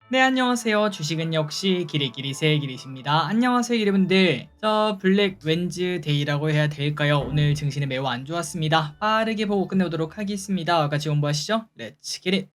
네, 안녕하세요. 주식은 역시 기리기리 새기리십니다. 안녕하세요, 여러분들. 블랙 웬즈데이라고 해야 될까요? 오늘 증시는 매우 안 좋았습니다. 빠르게 보고 끝내보도록 하겠습니다. 같이 공부하시죠. 렛츠 기릿.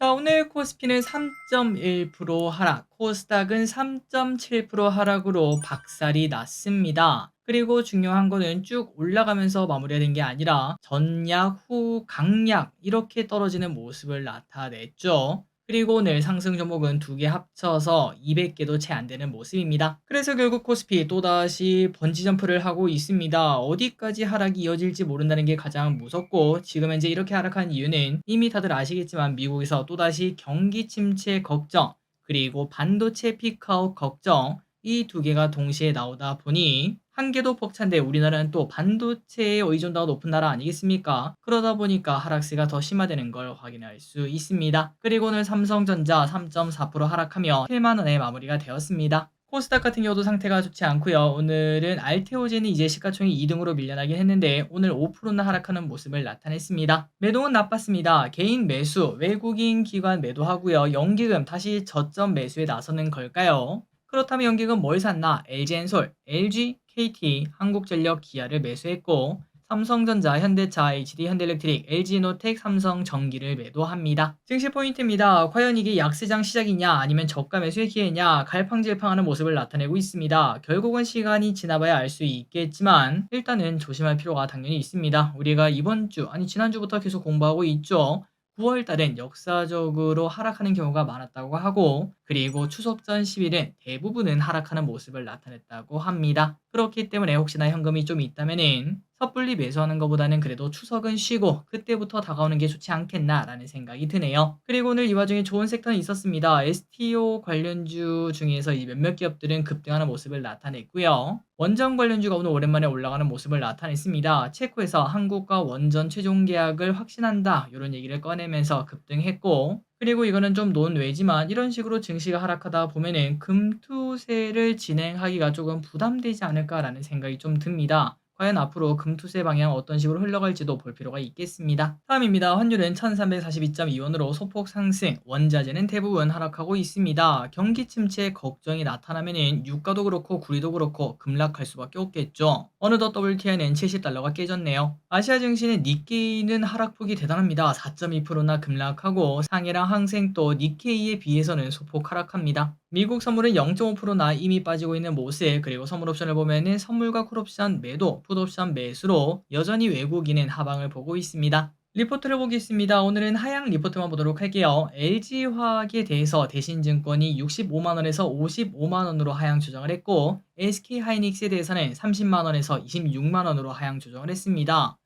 오늘 코스피는 3.1% 하락, 코스닥은 3.7% 하락으로 박살이 났습니다. 그리고 중요한 거는 쭉 올라가면서 마무리가 된 게 아니라 전약 후 강약 이렇게 떨어지는 모습을 나타냈죠. 그리고 오늘 상승 종목은 두 개 합쳐서 200개도 채 안 되는 모습입니다. 그래서 결국 코스피 또다시 번지 점프를 하고 있습니다. 어디까지 하락이 이어질지 모른다는 게 가장 무섭고, 지금 현재 이렇게 하락한 이유는 이미 다들 아시겠지만 미국에서 또다시 경기 침체 걱정, 그리고 반도체 피크아웃 걱정, 이 두 개가 동시에 나오다 보니 한 개도 벅찬데 우리나라는 또 반도체의 의존도가 높은 나라 아니겠습니까? 그러다 보니까 하락세가 더 심화되는 걸 확인할 수 있습니다. 그리고 오늘 삼성전자 3.4% 하락하며 7만원에 마무리가 되었습니다. 코스닥 같은 경우도 상태가 좋지 않고요. 오늘은 알테오젠이 이제 시가총이 2등으로 밀려나긴 했는데 오늘 5%나 하락하는 모습을 나타냈습니다. 매도는 나빴습니다. 개인 매수, 외국인 기관 매도하고요. 연기금 다시 저점 매수에 나서는 걸까요? 그렇다면 연기금 뭘 샀나? LG엔솔, LG, KT, 한국전력, 기아를 매수했고, 삼성전자, 현대차, HD, 현대일렉트릭, LG노텍, 삼성전기를 매도합니다. 증시 포인트입니다. 과연 이게 약세장 시작이냐 아니면 저가 매수의 기회냐, 갈팡질팡하는 모습을 나타내고 있습니다. 결국은 시간이 지나봐야 알 수 있겠지만 일단은 조심할 필요가 당연히 있습니다. 우리가 이번 주, 아니 지난주부터 계속 공부하고 있죠. 9월 달엔 역사적으로 하락하는 경우가 많았다고 하고, 그리고 추석 전 10일은 대부분은 하락하는 모습을 나타냈다고 합니다. 그렇기 때문에 혹시나 현금이 좀 있다면은 섣불리 매수하는 것보다는 그래도 추석은 쉬고 그때부터 다가오는 게 좋지 않겠나라는 생각이 드네요. 그리고 오늘 이 와중에 좋은 섹터는 있었습니다. STO 관련주 중에서 이 몇몇 기업들은 급등하는 모습을 나타냈고요. 원전 관련주가 오늘 오랜만에 올라가는 모습을 나타냈습니다. 체코에서 한국과 원전 최종 계약을 확신한다, 이런 얘기를 꺼내면서 급등했고, 그리고 이거는 좀 논외지만 이런 식으로 증시가 하락하다 보면은 금투세를 진행하기가 조금 부담되지 않을까라는 생각이 좀 듭니다. 과연 앞으로 금투세 방향 어떤 식으로 흘러갈지도 볼 필요가 있겠습니다. 다음입니다. 환율은 1342.2원으로 소폭 상승, 원자재는 대부분 하락하고 있습니다. 경기 침체 걱정이 나타나면은 유가도 그렇고 구리도 그렇고 급락할 수밖에 없겠죠. 어느덧 WTI는 70달러가 깨졌네요. 아시아 증시는 니케이는 하락폭이 대단합니다. 4.2%나 급락하고 상해랑 항생도 니케이에 비해서는 소폭 하락합니다. 미국 선물은 0.5%나 이미 빠지고 있는 모습, 그리고 선물 옵션을 보면은 선물과 콜옵션 매도, 풋옵션 매수로 여전히 외국인은 하방을 보고 있습니다. 리포트를 보겠습니다. 오늘은 하향 리포트만 보도록 할게요. LG화학에 대해서 대신증권이 65만원에서 55만원으로 하향 조정을 했고, SK하이닉스에 대해서는 30만원에서 26만원으로 하향 조정을 했습니다.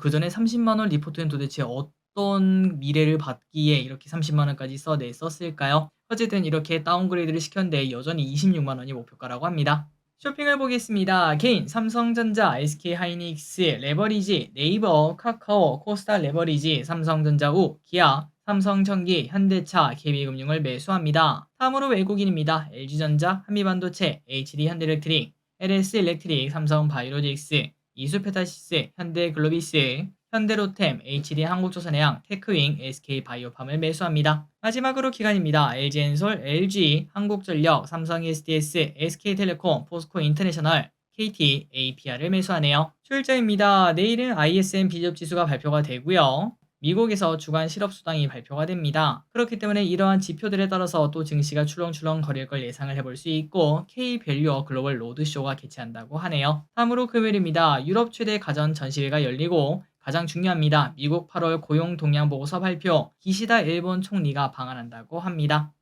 그 전에 30만원 리포트는 도대체 어떤 미래를 받기에 이렇게 30만원까지 써냈었을까요? 어쨌든 이렇게 다운그레이드를 시켰는데 여전히 26만원이 목표가라고 합니다. 쇼핑을 보겠습니다. 개인, 삼성전자, SK하이닉스, 레버리지, 네이버, 카카오, 코스닥 레버리지, 삼성전자 우, 기아, 삼성전기, 현대차, KB금융을 매수합니다. 다음으로 외국인입니다. LG전자, 한미반도체, HD 현대일렉트릭, LS일렉트릭, 삼성바이오로직스, 이수페타시스, 현대글로비스, 현대로템, HD 한국조선해양, 테크윙, SK바이오팜을 매수합니다. 마지막으로 기관입니다. LG엔솔, LG, 한국전력, 삼성 SDS, SK텔레콤, 포스코인터내셔널, KT, APR을 매수하네요. 출자입니다. 내일은 ISM 비접지수가 발표가 되고요. 미국에서 주간 실업수당이 발표가 됩니다. 그렇기 때문에 이러한 지표들에 따라서 또 증시가 출렁출렁 거릴 걸 예상을 해볼 수 있고, K밸류어 글로벌 로드쇼가 개최한다고 하네요. 다음으로 금요일입니다. 유럽 최대 가전 전시회가 열리고, 가장 중요합니다. 미국 8월 고용 동향 보고서 발표, 기시다 일본 총리가 방한한다고 합니다.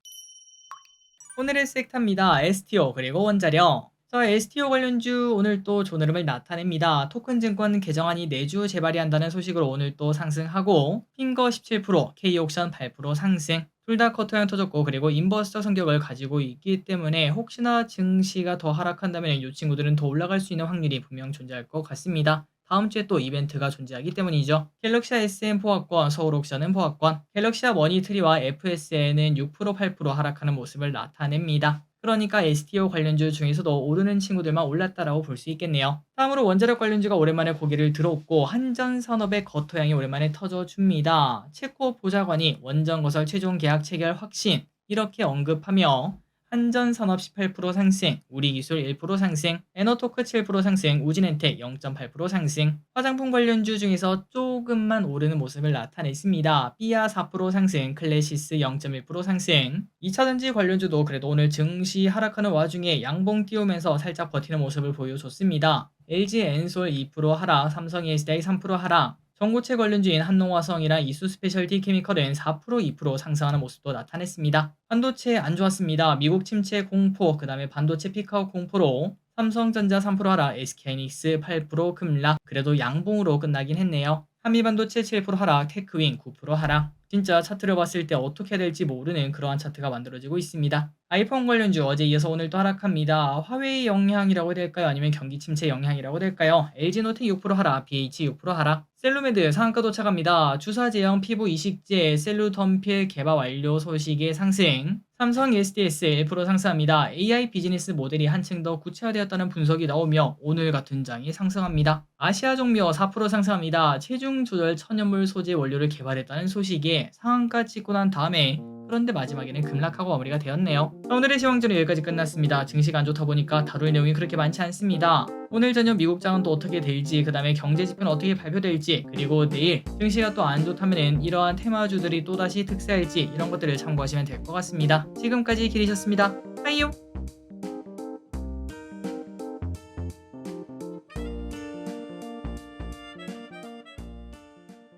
오늘의 섹터입니다. STO 그리고 원자력. STO 관련주 오늘 또 좋은 흐름을 나타냅니다. 토큰증권 개정안이 내주 재발의한다는 소식으로 오늘 또 상승하고, 핑거 17%, K옥션 8% 상승. 둘 다 커트형 터졌고, 그리고 인버스터 성격을 가지고 있기 때문에 혹시나 증시가 더 하락한다면 이 친구들은 더 올라갈 수 있는 확률이 분명 존재할 것 같습니다. 다음 주에 또 이벤트가 존재하기 때문이죠. 갤럭시아 SM 포화권, 서울옥션은 포화권, 갤럭시아 머니트리와 FSN은 6% 8% 하락하는 모습을 나타냅니다. 그러니까 STO 관련주 중에서도 오르는 친구들만 올랐다라고 볼 수 있겠네요. 다음으로 원자력 관련주가 오랜만에 고개를 들어왔고 한전산업의 겉토양이 오랜만에 터져줍니다. 체코 보좌관이 원전건설 최종 계약 체결 확신 이렇게 언급하며 한전산업 18% 상승, 우리기술 1% 상승, 에너토크 7% 상승, 우진엔텍 0.8% 상승, 화장품 관련주 중에서 조금만 오르는 모습을 나타냈습니다. 삐아 4% 상승, 클래시스 0.1% 상승. 2차전지 관련주도 그래도 오늘 증시 하락하는 와중에 양봉 띄우면서 살짝 버티는 모습을 보여줬습니다. LG 엔솔 2% 하락, 삼성 ESDI 3% 하락, 전고체 관련주인 한농화성이랑 이수스페셜티 케미컬은 4% 2% 상승하는 모습도 나타냈습니다. 반도체 안 좋았습니다. 미국 침체 공포, 그 다음에 반도체 피크아웃 공포로 삼성전자 3% 하락, SK하이닉스 8% 급락, 그래도 양봉으로 끝나긴 했네요. 한미반도체 7% 하락, 테크윈 9% 하락. 진짜 차트를 봤을 때 어떻게 해야 될지 모르는 그러한 차트가 만들어지고 있습니다. 아이폰 관련주 어제 이어서 오늘 또 하락합니다. 화웨이 영향이라고 해야 될까요? 아니면 경기 침체 영향이라고 해야 될까요? LG노텍 6% 하락, BH 6% 하락. 셀루메드 상한가 도착합니다. 주사 제형 피부 이식제 셀루덤필 개발 완료 소식의 상승. 삼성 SDS 1% 상승합니다. AI 비즈니스 모델이 한층 더 구체화되었다는 분석이 나오며 오늘 같은 장이 상승합니다. 아시아 종묘 4% 상승합니다. 체중 조절 천연물 소재 원료를 개발했다는 소식에 상한가 찍고 난 다음에 그런데 마지막에는 급락하고 마무리가 되었네요. 자, 오늘의 시황전은 여기까지 끝났습니다. 증시가 안 좋다 보니까 다룰 내용이 그렇게 많지 않습니다. 오늘 저녁 미국 장은 또 어떻게 될지, 그 다음에 경제 지표는 어떻게 발표될지, 그리고 내일 증시가 또 안 좋다면은 이러한 테마주들이 또다시 특세할지 이런 것들을 참고하시면 될 것 같습니다. 지금까지 길이셨습니다. 빠이요.